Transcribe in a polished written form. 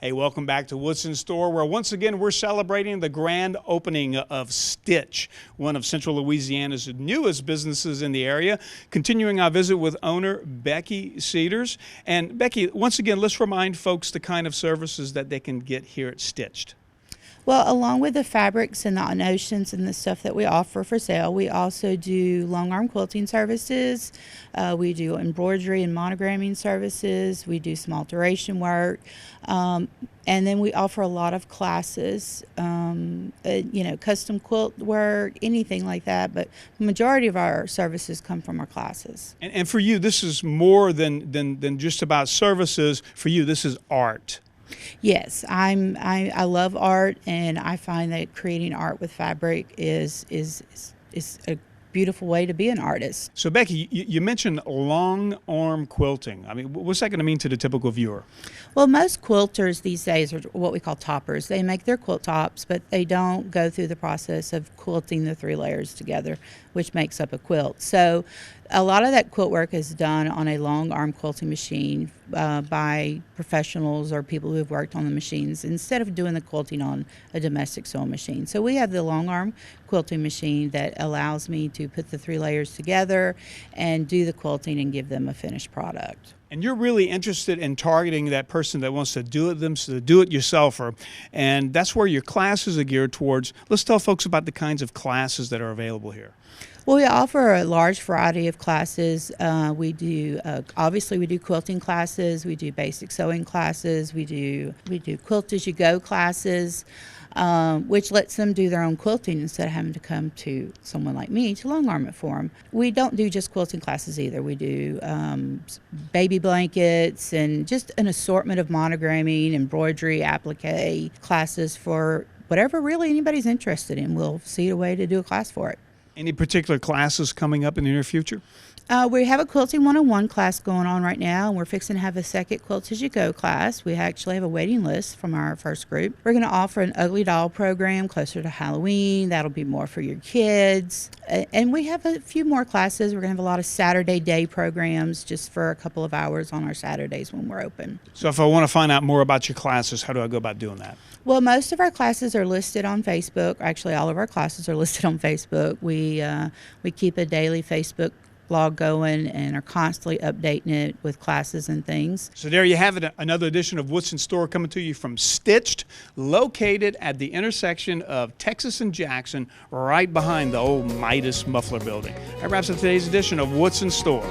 Hey, welcome back to Woodson Store, where once again we're celebrating the grand opening of Stitch, one of Central Louisiana's newest businesses in the area. Continuing our visit with owner Becky Cedars. And Becky, once again, let's remind folks the kind of services that they can get here at Stitched. Well, along with the fabrics and the notions and the stuff that we offer for sale, we also do long arm quilting services. We do embroidery and monogramming services. We do some alteration work. And then we offer a lot of classes, custom quilt work, anything like that. But the majority of our services come from our classes. And for you, this is more than just about services. For you, this is art. Yes, I love art, and I find that creating art with fabric is a beautiful way to be an artist. So Becky, you mentioned long arm quilting. I mean, what's that going to mean to the typical viewer? Well, most quilters these days are what we call toppers. They make their quilt tops, but they don't go through the process of quilting the 3 layers together, which makes up a quilt. So a lot of that quilt work is done on a long arm quilting machine by professionals or people who have worked on the machines instead of doing the quilting on a domestic sewing machine. So we have the long arm quilting machine that allows me to put the 3 layers together and do the quilting and give them a finished product. And you're really interested in targeting that person that wants to do it yourselfer, and that's where your classes are geared towards. Let's tell folks about the kinds of classes that are available here. Well, we offer a large variety of classes. We do quilting classes. We do basic sewing classes. We do quilt as you go classes, which lets them do their own quilting instead of having to come to someone like me to long arm it for them. We don't do just quilting classes either. We do baby blankets and just an assortment of monogramming, embroidery, applique classes for whatever really anybody's interested in. We'll see a way to do a class for it. Any particular classes coming up in the near future? We have a Quilting 101 class going on right now, and we're fixing to have a second Quilt As You Go class. We actually have a waiting list from our first group. We're going to offer an Ugly Doll program closer to Halloween. That'll be more for your kids. And we have a few more classes. We're going to have a lot of Saturday day programs just for a couple of hours on our Saturdays when we're open. So if I want to find out more about your classes, how do I go about doing that? Well, most of our classes are listed on Facebook. Actually, all of our classes are listed on Facebook. We keep a daily Facebook blog going and are constantly updating it with classes and things. So there you have it, another edition of Woodson Store coming to you from Stitched, located at the intersection of Texas and Jackson, right behind the old Midas Muffler building. That wraps up today's edition of Woodson Store.